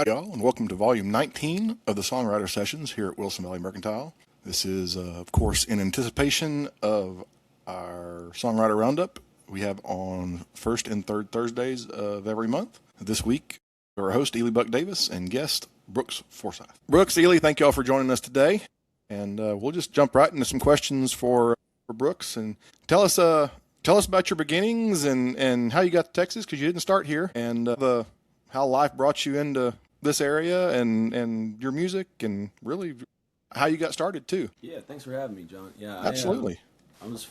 Howdy, y'all, and welcome to Volume 19 of the Songwriter Sessions here at Wilson Valley Mercantile. This is, of course, in anticipation of our Songwriter Roundup we have on first and third Thursdays of every month. This week, our host, Ely Buck Davis, and guest, Brooks Forsyth. Brooks, Ely, thank you all for joining us today. And we'll just jump right into some questions for Brooks. And tell us about your beginnings and how you got to Texas, because you didn't start here, and how life brought you into this area and your music, and really how you got started too. Yeah, thanks for having me, John. Yeah, absolutely. I was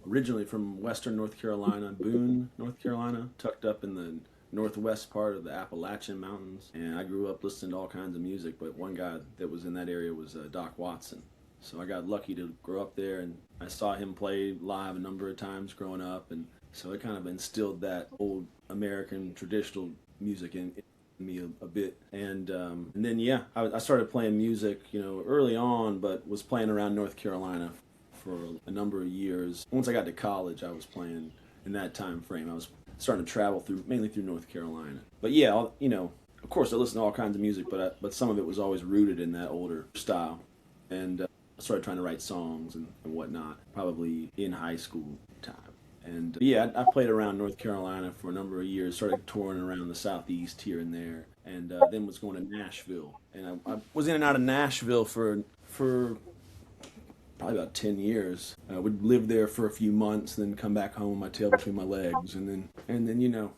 originally from Western North Carolina, Boone, North Carolina, tucked up in the northwest part of the Appalachian Mountains, and I grew up listening to all kinds of music. But one guy that was in that area was Doc Watson. So I got lucky to grow up there, and I saw him play live a number of times growing up, and so it kind of instilled that old American traditional music in me a bit. And then yeah, I started playing music, early on, but was playing around North Carolina for a number of years. Once I got to college, I was playing in that time frame. I was starting to travel mainly through North Carolina. But yeah, of course I listened to all kinds of music, but some of it was always rooted in that older style. And I started trying to write songs and whatnot, probably in high school time. And yeah, I played around North Carolina for a number of years, started touring around the Southeast here and there, and then was going to Nashville. And I was in and out of Nashville for probably about 10 years. I would live there for a few months, then come back home with my tail between my legs, and then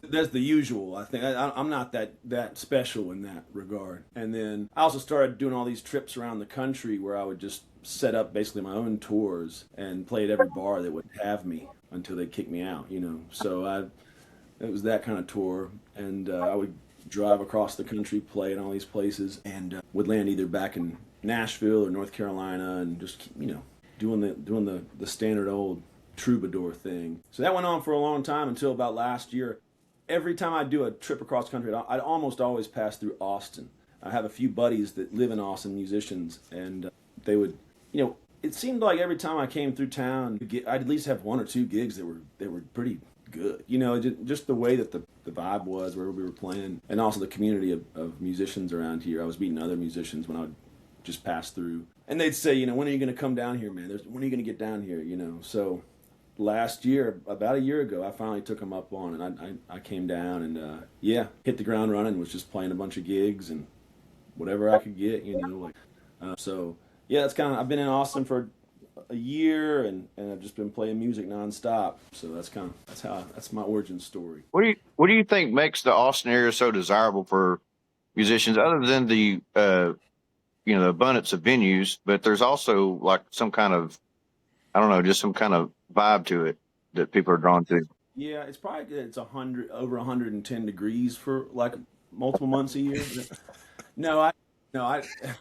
that's the usual. I think I'm not that special in that regard. And then I also started doing all these trips around the country where I would just set up basically my own tours and play at every bar that would have me until they kicked me out, So it was that kind of tour, and I would drive across the country, play in all these places, and would land either back in Nashville or North Carolina, and just doing the standard old troubadour thing. So that went on for a long time until about last year. Every time I do a trip across country, I'd almost always pass through Austin. I have a few buddies that live in Austin, musicians, and they would, it seemed like every time I came through town, I'd at least have one or two gigs that were pretty good. Just the way that the vibe was where we were playing, and also the community of musicians around here. I was meeting other musicians when I would just pass through, and they'd say, when are you going to come down here, man? When are you going to get down here? So last year, about a year ago, I finally took them up on it, and I came down and hit the ground running. Was just playing a bunch of gigs and whatever I could get, so. Yeah, I've been in Austin for a year, and I've just been playing music nonstop. So that's my origin story. What do you think makes the Austin area so desirable for musicians, other than the the abundance of venues? But there's also like some kind of, I don't know, just some kind of vibe to it that people are drawn to. Yeah, it's probably over 110 degrees for like multiple months a year. No,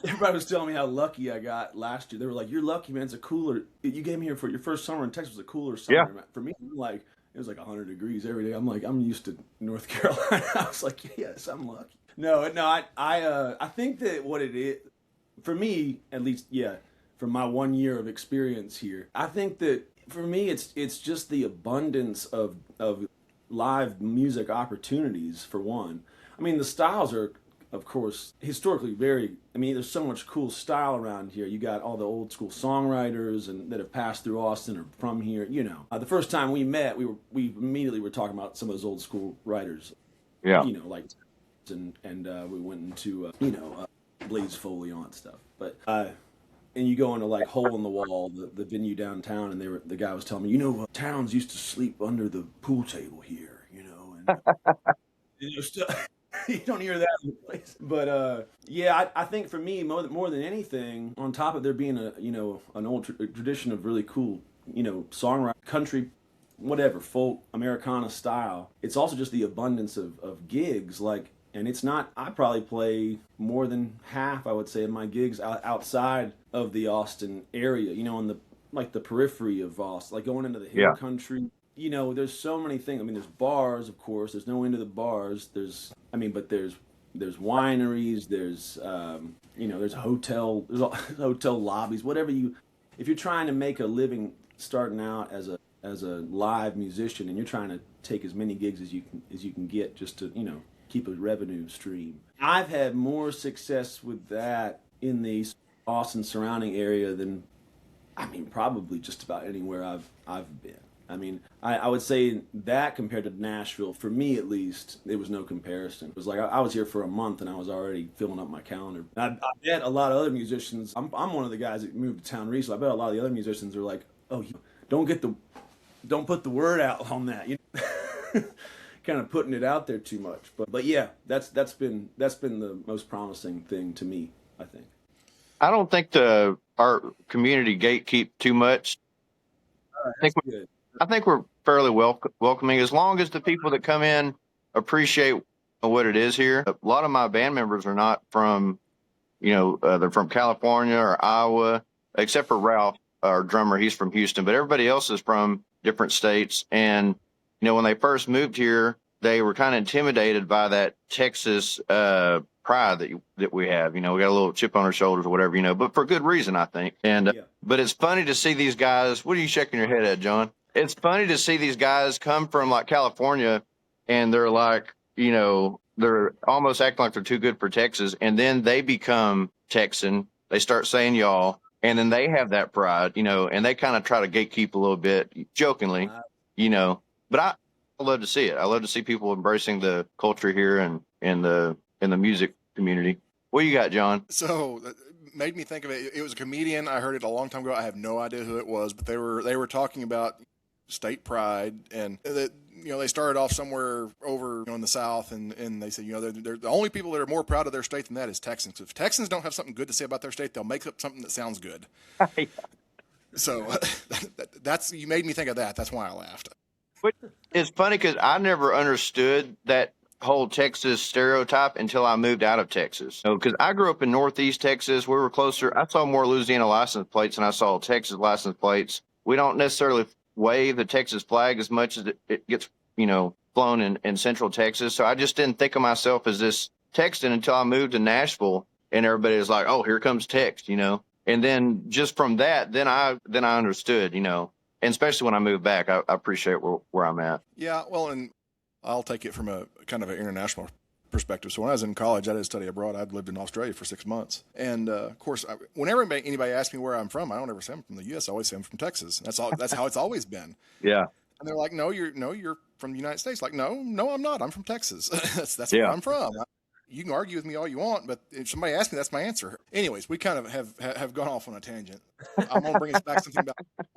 everybody was telling me how lucky I got last year. They were like, "You're lucky, man. You came here for your first summer in Texas was a cooler summer." Yeah. For me, it was like 100 degrees every day. I'm like, I'm used to North Carolina. I was like, yes, I'm lucky. No, I think that what it is, for me, at least, yeah, from my 1 year of experience here, I think that for me, it's just the abundance of live music opportunities, for one. I mean, the styles are, of course, historically there's so much cool style around here. You got all the old school songwriters that have passed through Austin or from here, The first time we met, we immediately were talking about some of those old school writers. Yeah. Like, and we went into, Blaze Foley on stuff. But, and you go into like Hole in the Wall, the venue downtown, and the guy was telling me, towns used to sleep under the pool table here, and stuff. You don't hear that in the place. But I think for me, more than anything, on top of there being an old tradition of really cool, songwriting, country, whatever, folk, Americana style, it's also just the abundance of gigs. And it's not, I probably play more than half, I would say, of my gigs outside of the Austin area, on the periphery of Austin, like going into the hill country. There's so many things. I mean, there's bars, of course. There's no end to the bars. There's wineries. There's there's hotel lobbies. If you're trying to make a living starting out as a live musician, and you're trying to take as many gigs as you can get, just to keep a revenue stream. I've had more success with that in the Austin surrounding area than, I mean, probably just about anywhere I've been. I mean, I would say that compared to Nashville, for me at least, it was no comparison. It was like I was here for a month and I was already filling up my calendar. I bet a lot of other musicians, I'm one of the guys that moved to town recently. I bet a lot of the other musicians are like, oh, don't put the word out on that. You know? Kind of putting it out there too much. But yeah, that's been the most promising thing to me, I think. I don't think our community gatekeep too much. I think we're fairly welcoming, as long as the people that come in appreciate what it is here. A lot of my band members are not from, they're from California or Iowa, except for Ralph, our drummer. He's from Houston, but everybody else is from different states. And, when they first moved here, they were kind of intimidated by that Texas pride that we have. We got a little chip on our shoulders or whatever, but for good reason, I think. And but it's funny to see these guys. What are you shaking your head at, John? It's funny to see these guys come from like California, and they're like, they're almost acting like they're too good for Texas, and then they become Texan. They start saying y'all, and then they have that pride, and they kind of try to gatekeep a little bit, jokingly, But I love to see it. I love to see people embracing the culture here and in the music community. What you got, John? So made me think of it. It was a comedian. I heard it a long time ago. I have no idea who it was, but they were talking about state pride, and that they started off somewhere over in the South, and they said they're the only people that are more proud of their state than that is Texans. If Texans don't have something good to say about their state, they'll make up something that sounds good. So that's you made me think of that. That's why I laughed. But it's funny because I never understood that whole Texas stereotype until I moved out of Texas. Because I grew up in Northeast Texas. We were closer. I saw more Louisiana license plates than I saw Texas license plates. We don't necessarily wave the Texas flag as much as it gets, flown in Central Texas. So I just didn't think of myself as this Texan until I moved to Nashville, and everybody was like, "Oh, here comes Tex," And then just from that, then I understood, And especially when I moved back, I appreciate where I'm at. Yeah, well, and I'll take it from a kind of an international perspective. So when I was in college, I did study abroad. I'd lived in Australia for 6 months. And, of course, whenever anybody asks me where I'm from, I don't ever say I'm from the U.S. I always say I'm from Texas. That's how it's always been. Yeah. And they're like, no, you're from the United States. Like, no, I'm not. I'm from Texas. that's where I'm from. You can argue with me all you want, but if somebody asks me, that's my answer. Anyways, we kind of have gone off on a tangent. I'm going to bring us back something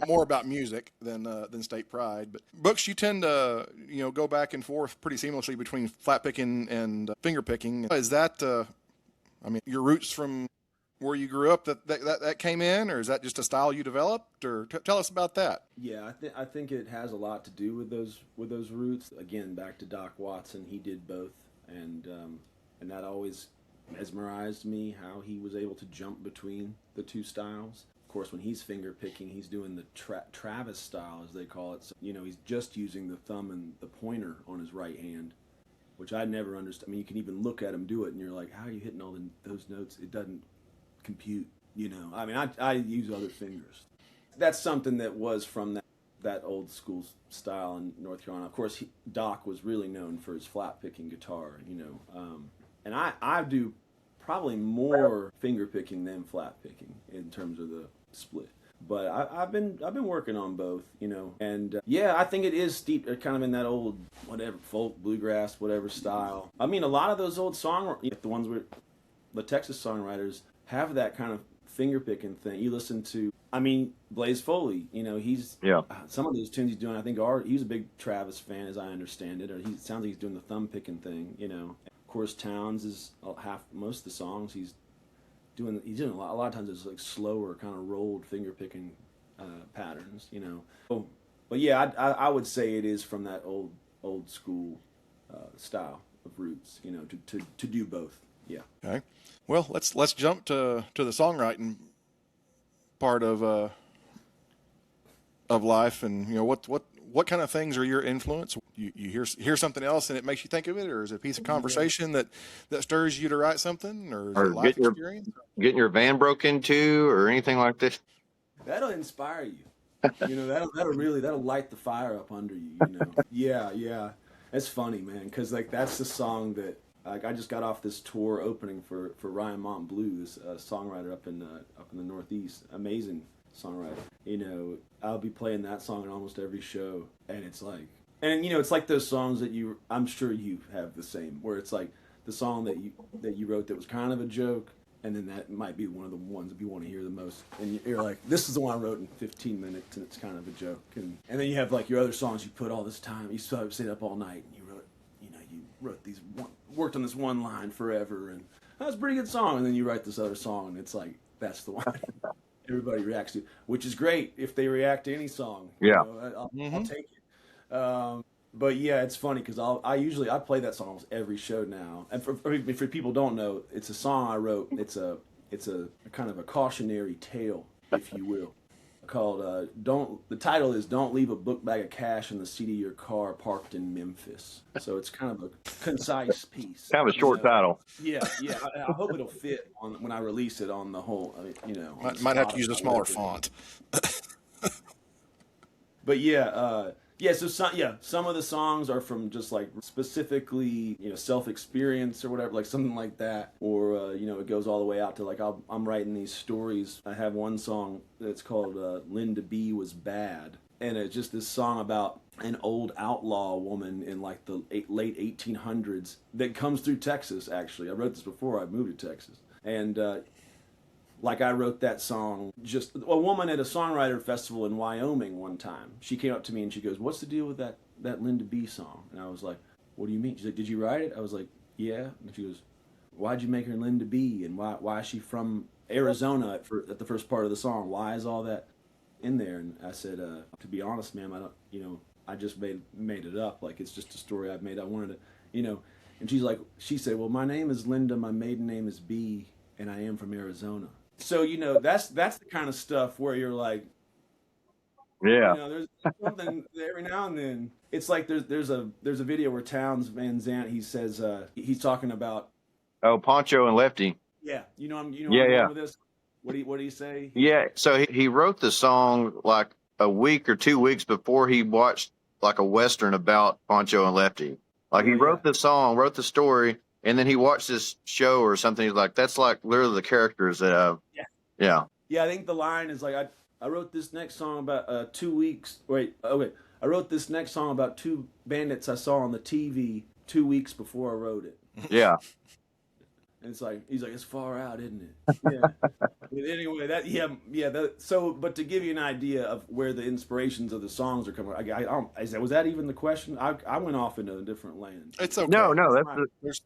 more about music than state pride. But Brooks, you tend to go back and forth pretty seamlessly between flat picking and finger picking. Is that your roots from where you grew up that came in, or is that just a style you developed? Or tell us about that. Yeah, I think it has a lot to do with those roots. Again, back to Doc Watson, he did both, and that always mesmerized me, how he was able to jump between the two styles. Of course, when he's finger picking, he's doing the Travis style, as they call it. So, he's just using the thumb and the pointer on his right hand, which I never understood. I mean, you can even look at him do it, and you're like, how are you hitting all those notes? It doesn't compute, I mean, I use other fingers. That's something that was from that old school style in North Carolina. Of course, Doc was really known for his flat picking guitar, and I do probably more finger picking than flat picking in terms of the split. But I've been working on both, and I think it is steeped kind of in that old whatever folk, bluegrass, whatever style. I mean, a lot of those old the ones where the Texas songwriters have that kind of finger picking thing. You listen to, Blaze Foley. He's some of those tunes he's doing. I think he's a big Travis fan, as I understand it. Or he sounds like he's doing the thumb picking thing. Of course, Towns is most of the songs he's doing a lot of times it's like slower, kind of rolled finger picking patterns, But yeah, I would say it is from that old school style of roots, to do both. Yeah. Okay. Well, let's jump to the songwriting part of life, and what kind of things are your influence? You hear something else and it makes you think of it, or is it a piece of conversation that stirs you to write something, or is it life experience? Getting your van broke into, or anything like this? That'll inspire you. That'll light the fire up under you. Yeah. It's funny, man, because that's the song that Like, I just got off this tour opening for Ryan Montbleu, this songwriter up in the Northeast. Amazing songwriter. You know, I'll be playing that song in almost every show, and it's like, and you know, it's like those songs that I'm sure you have the same, where it's like the song that you wrote that was kind of a joke, and then that might be one of the ones that you want to hear the most, and you're like, this is the one I wrote in 15 minutes, and it's kind of a joke, and then you have like your other songs you put all this time, you stayed up all night, and you wrote these, worked on this one line forever, and that was a pretty good song, and then you write this other song, and it's like, that's the one everybody reacts to, which is great if they react to any song. Yeah. You know, I'll take it. But yeah, it's funny because I play that song almost every show now. And for people who don't know, it's a song I wrote. It's a kind of a cautionary tale, if you will, called The title is "Don't Leave a Book Bag of Cash in the Seat of Your Car Parked in Memphis." So it's kind of a concise piece. Kind of a short title. Yeah. I hope it'll fit when I release it on the whole. You know, Might have to use a smaller font. But so some of the songs are from just like specifically, you know, self-experience or whatever, like something like that, or you know, it goes all the way out to like I'm writing these stories. I have one song that's called "Linda B Was Bad," and it's just this song about an old outlaw woman in like the late 1800s that comes through Texas. Actually, I wrote this before I moved to Texas, and like I wrote that song, just a woman at a songwriter festival in Wyoming one time. She came up to me and she goes, "What's the deal with that Linda B song?" And I was like, "What do you mean?" She's like, "Did you write it?" I was like, "Yeah." And she goes, "Why'd you make her Linda B? And why is she from Arizona at the first part of the song? Why is all that in there?" And I said, "To be honest, ma'am, I just made it up. Like, it's just a story I've made. I wanted to, And she said, "Well, my name is Linda. My maiden name is B, and I am from Arizona." So, that's the kind of stuff where you're like, Yeah. there's something every now and then. It's like there's a video where Townes Van Zandt, he says, he's talking about, Oh, Poncho and Lefty. yeah, I'm Yeah, going yeah. with this. What do you say? Yeah. So he wrote the song like a week or 2 weeks before he watched like a Western about Poncho and Lefty. Like, he wrote the song, wrote the story, and then he watched this show or something. He's like, that's like literally the characters that yeah. Yeah, I think the line is like, I wrote this next song about 2 weeks. Wait, okay. I wrote this next song about two bandits I saw on the TV 2 weeks before I wrote it. Yeah. And it's like, he's like, it's far out, isn't it? Yeah. But anyway, but to give you an idea of where the inspirations of the songs are coming, was that even the question? I went off into a different land. It's okay. No, There's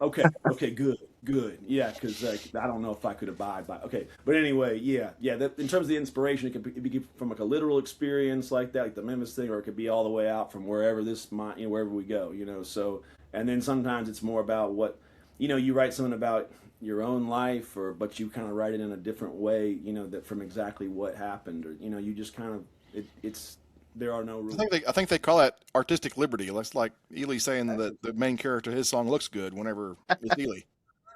Okay, good. Yeah, because I don't know if I could abide by. Okay, but anyway, yeah. In terms of the inspiration, it could be from like a literal experience like that, like the Memphis thing, or it could be all the way out from wherever wherever we go. So, and then sometimes it's more about what, you write something about your own life, but you kind of write it in a different way, that from exactly what happened, or you just kind of it's. There are no rules. I think they call that artistic liberty. That's like Ely saying that the main character of his song looks good whenever it's Ely.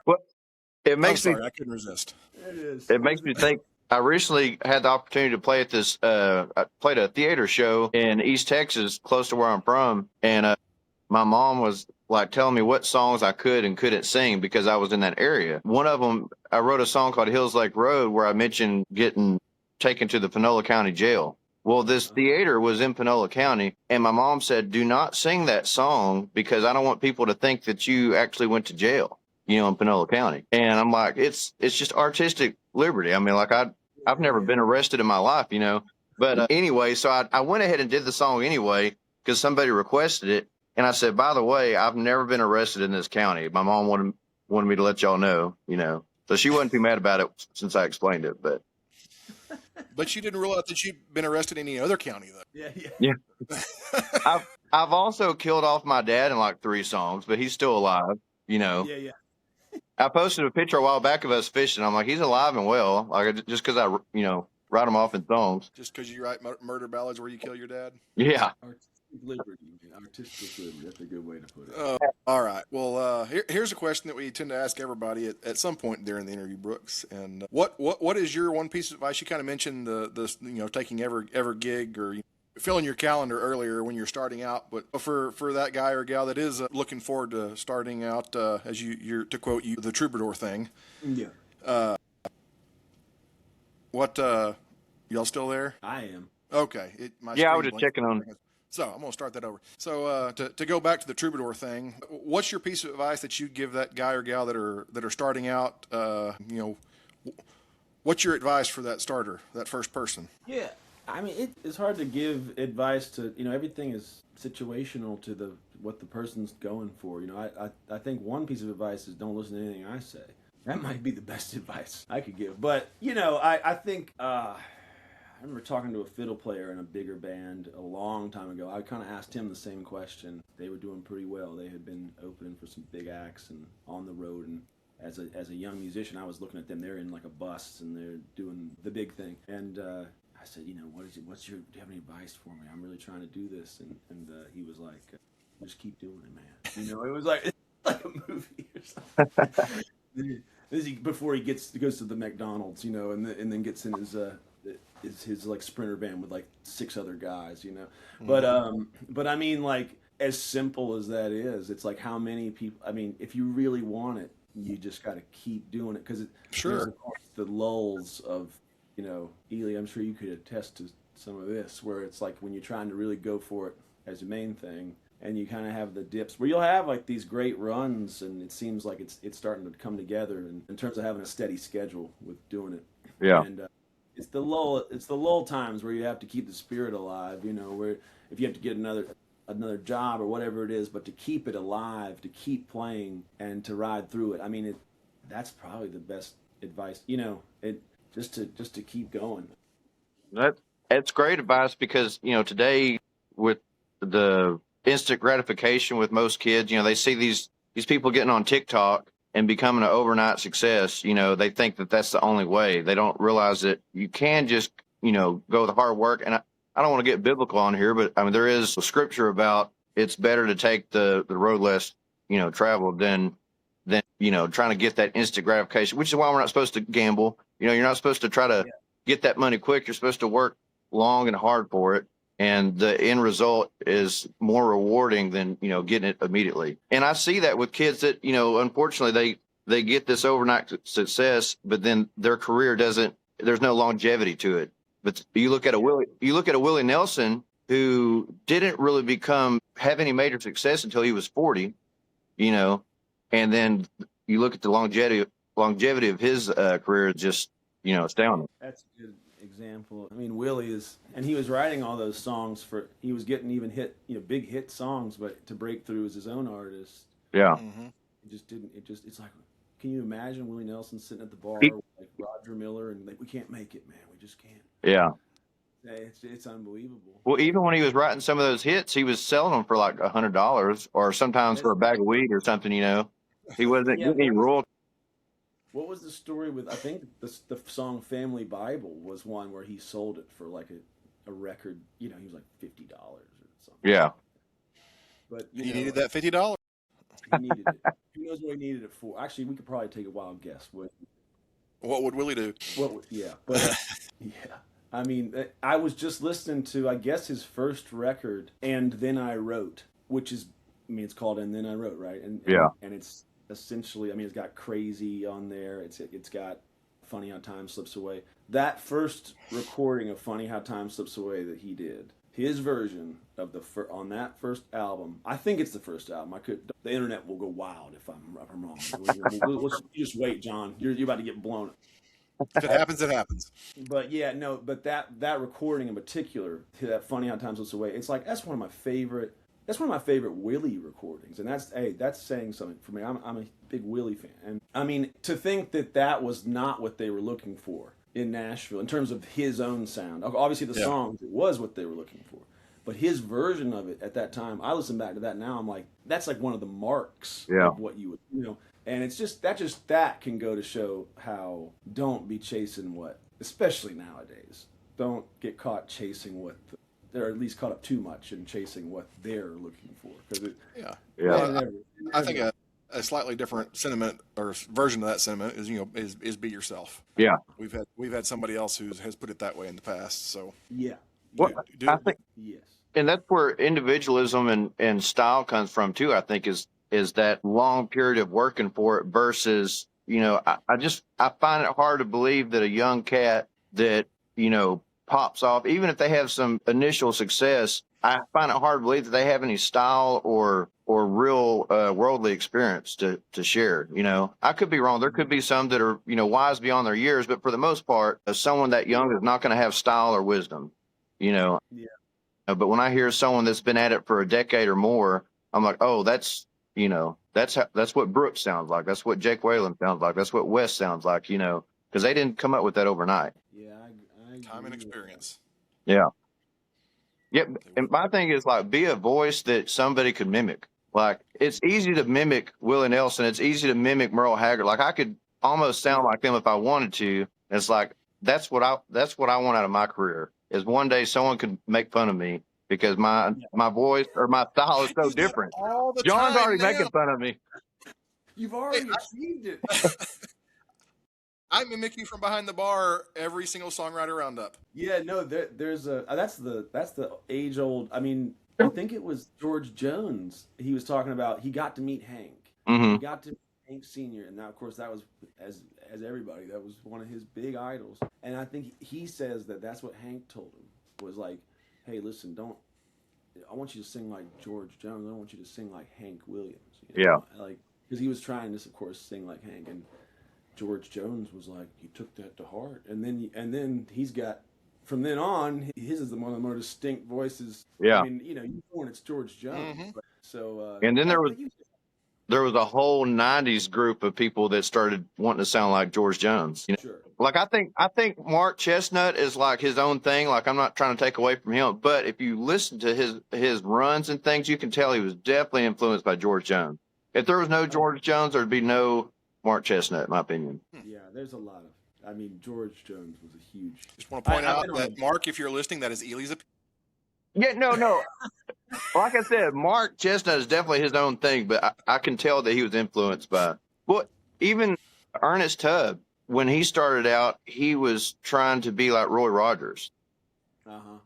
Well, it makes I couldn't resist. It is. It makes me think. I recently had the opportunity to play at this. I played a theater show in East Texas, close to where I'm from, and my mom was like telling me what songs I could and couldn't sing because I was in that area. One of them, I wrote a song called Hills Lake Road where I mentioned getting taken to the Panola County Jail. Well, this theater was in Panola County, and my mom said, "Do not sing that song because I don't want people to think that you actually went to jail, in Panola County." And I'm like, it's just artistic liberty. I mean, like I've never been arrested in my life, But anyway, so I went ahead and did the song anyway because somebody requested it, and I said, "By the way, I've never been arrested in this county. My mom wanted me to let y'all know, So she wasn't too mad about it since I explained it, but. But you didn't rule out that you've been arrested in any other county, though. Yeah. I've also killed off my dad in like 3 songs, but he's still alive, Yeah. I posted a picture a while back of us fishing. I'm like, he's alive and well, like just because I, write him off in songs. Just because you write murder ballads where you kill your dad? Yeah. Artistic liberty. That's a good way to put it. All right. Well, here's a question that we tend to ask everybody at some point during the interview, Brooks. And what is your one piece of advice? You kind of mentioned the taking every gig or filling your calendar earlier when you're starting out, but for that guy or gal that is looking forward to starting out, as you're to quote you, the troubadour thing. Yeah, What y'all still there? I am. Okay, my Yeah, I was screen just blinked. checking on. So I'm gonna start that over. So to go back to the troubadour thing, what's your piece of advice that you'd give that guy or gal that are starting out? What's your advice for that starter, that first person? Yeah, I mean, it's hard to give advice to, everything is situational to what the person's going for. I think one piece of advice is don't listen to anything I say. That might be the best advice I could give. But I think I remember talking to a fiddle player in a bigger band a long time ago. I kind of asked him the same question. They were doing pretty well. They had been opening for some big acts and on the road, and as a young musician, I was looking at them. They're in like a bus and they're doing the big thing. And I said, do you have any advice for me? I'm really trying to do this. And he was like, just keep doing it, man. It was like a movie or something. Before he goes to the McDonald's, and then gets in his like sprinter van with like 6 other guys, Mm-hmm. But I mean, like, as simple as that is, it's like how many people. I mean, if you really want it, you just got to keep doing it, because Sure. the lulls of, Ely, I'm sure you could attest to some of this, where it's like when you're trying to really go for it as a main thing, and you kind of have the dips where you'll have like these great runs, and it seems like it's starting to come together in terms of having a steady schedule with doing it. Yeah. And it's the lull times where you have to keep the spirit alive, where if you have to get another job or whatever it is, but to keep it alive, to keep playing and to ride through it. I mean, that's probably the best advice. Just to keep going. That's great advice, because today, with the instant gratification with most kids, they see these people getting on TikTok and becoming an overnight success. They think that that's the only way. They don't realize that you can just go the hard work. And I don't want to get biblical on here, but I mean, there is a scripture about it's better to take the road less traveled than trying to get that instant gratification, which is why we're not supposed to gamble. You're not supposed to try to get that money quick. You're supposed to work long and hard for it. And the end result is more rewarding than, getting it immediately. And I see that with kids that, unfortunately they get this overnight success, but then their career there's no longevity to it. But you look at a Willie Nelson, who didn't really have any major success until he was 40, and then you look at the longevity of his career, just, astounding. That's a good example. I mean, Willie and he was writing all those songs he was getting even big hit songs, but to break through as his own artist. Yeah. Mm-hmm. It's like, can you imagine Willie Nelson sitting at the bar with like Roger Miller and like, we can't make it, man. We just can't. Yeah. It's unbelievable. Well, even when he was writing some of those hits, he was selling them for like $100, or sometimes for a bag of weed or something. He wasn't getting any royalties. What was the story with? I think the song "Family Bible" was one where he sold it for like a record. He was like $50 or something. Yeah. But he needed that $50. He needed it. Who knows what he needed it for? Actually, we could probably take a wild guess. What would Willie do? Yeah. I mean, I was just listening to, I guess, his first record, And Then I Wrote, which is, it's called And Then I Wrote, right? And it's essentially, it's got Crazy on there. It's got Funny How Time Slips Away. That first recording of Funny How Time Slips Away that he did, his version of on that first album, I think it's the first album. The internet will go wild if I'm wrong. We'll just wait, John. You're about to get blown. If it happens, it happens. But but that recording in particular, that Funny How Time Slips Away, it's like that's one of my favorite Willie recordings, and that's saying something for me. I'm a big Willie fan, and I mean, to think that was not what they were looking for in Nashville in terms of his own sound. Obviously, the songs, it was what they were looking for, but his version of it at that time, I listen back to that now, I'm like, that's like one of the marks of what you would, and it's just that can go to show how don't be chasing especially nowadays, don't get caught chasing they're at least caught up too much in chasing what they're looking for. I think a slightly different sentiment or version of that sentiment is be yourself. Yeah. We've had somebody else who has put it that way in the past. So yeah, Well, I think, Yes. and that's where individualism and style comes from too. I think is that long period of working for it versus, I find it hard to believe that a young cat that, pops off, even if they have some initial success, I find it hard to believe that they have any style or real worldly experience to share. I could be wrong. There could be some that are, wise beyond their years, but for the most part, someone that young is not going to have style or wisdom, Yeah. But when I hear someone that's been at it for a decade or more, I'm like, oh, that's what Brooks sounds like. That's what Jake Whalen sounds like. That's what Wes sounds like, because they didn't come up with that overnight. Yeah. I Time and agree with experience. Yeah. Yep. And my thing is like, be a voice that somebody could mimic. Like, it's easy to mimic Willie Nelson. It's easy to mimic Merle Haggard. Like, I could almost sound like them if I wanted to. It's like, that's what I want out of my career, is one day someone could make fun of me because my voice or my style is so different. All the John's time already now. making fun of me. You've already achieved it. I mimic you from behind the bar every single songwriter roundup. Yeah, no, there's a that's the age old. I mean, I think it was George Jones. He was talking about he got to meet Hank. Mm-hmm. He got to meet Hank Sr. And now, of course, that was as everybody, that was one of his big idols. And I think he says that's what Hank told him, was like, hey, listen, I want you to sing like George Jones. I don't want you to sing like Hank Williams. Yeah. Like, because he was trying to, of course, sing like Hank, and George Jones was like, he took that to heart, and then he's got, from then on, his is one of the more distinct voices. Yeah. I mean, you know when it's George Jones. Mhm. So And then there was a whole '90s group of people that started wanting to sound like George Jones. Sure. Like, I think Mark Chestnut is like his own thing. Like, I'm not trying to take away from him, but if you listen to his runs and things, you can tell he was definitely influenced by George Jones. If there was no George Jones, there'd be no Mark Chestnut, in my opinion. Yeah, there's a lot of. I mean, George Jones was a huge. Just want to point out that, Mark, if you're listening, that is Ely's opinion. Yeah, no. Like I said, Mark Chestnut is definitely his own thing, but I can tell that he was influenced by. Well, even Ernest Tubb, when he started out, he was trying to be like Roy Rogers. Uh-huh.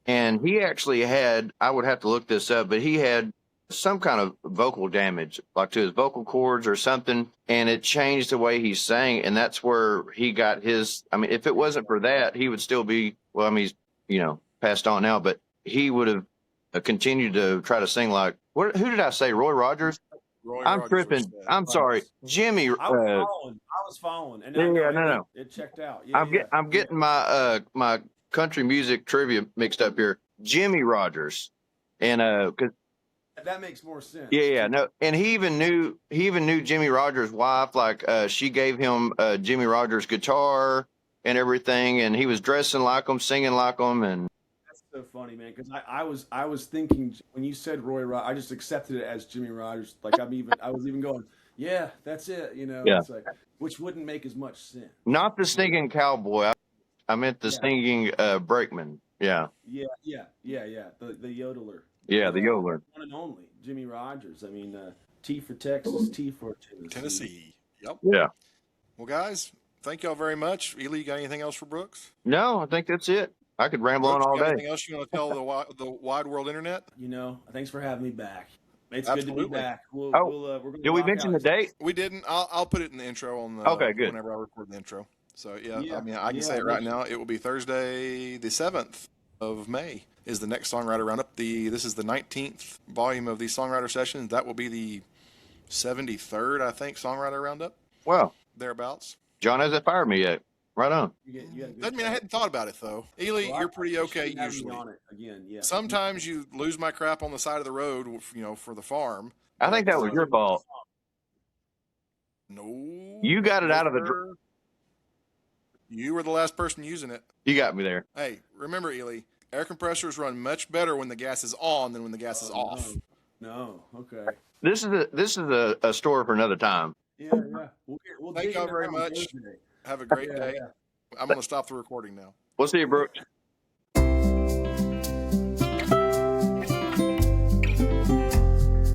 And he actually had, I would have to look this up, but he had some kind of vocal damage, like to his vocal cords or something, and it changed the way he sang, and that's where he got his. I mean, if it wasn't for that, he would still be, well, I mean, he's, passed on now, but he would have continued to try to sing like, who did I say, Roy Rogers? I'm Rogers tripping. I'm sorry. Jimmy. I was following. And no. It checked out. Yeah, I'm getting my country music trivia mixed up here. Jimmy Rogers. And cause that makes more sense. Yeah, no. And he even knew Jimmy Rogers' wife. Like, she gave him Jimmy Rogers' guitar and everything, and he was dressing like him, singing like him, and that's so funny, man. Because I was thinking when you said Roy Rogers, I just accepted it as Jimmy Rogers. Like I was even going, yeah, that's it. Yeah. It's like, which wouldn't make as much sense. Not the singing cowboy. I meant the singing brakeman. Yeah. Yeah. The yodeler. Yeah, the yodeler. One and only Jimmy Rogers. I mean, T for Texas, T for Tennessee. Yep. Yeah. Well, guys, thank y'all very much. Ely, you got anything else for Brooks? No, I think that's it. I could ramble on all day. Anything else you want to tell the wide world internet? Thanks for having me back. It's Absolutely. good to be back. We're did we mention the date? We didn't. I'll put it in the intro on the. Okay, good. Whenever I record the intro. So yeah. I mean, I can Yeah, say it right now. It will be Thursday, the 7th of May. Is the next Songwriter Roundup. This is the 19th volume of the Songwriter Sessions. That will be the 73rd, I think, Songwriter Roundup. Wow. Thereabouts. John hasn't fired me yet. Right on. Doesn't mean I hadn't thought about it, though. Ely, you're pretty okay usually. On it again, yeah. Sometimes you lose my crap on the side of the road, for the farm. I think that was your fault. No. You got it out of the... You were the last person using it. You got me there. Hey, remember, Ely, air compressors run much better when the gas is on than when the gas is off. No, okay. This is a story for another time. Yeah. We'll Thank y'all very much. Have a great day. I'm going to stop the recording now. We'll see you, Brooks.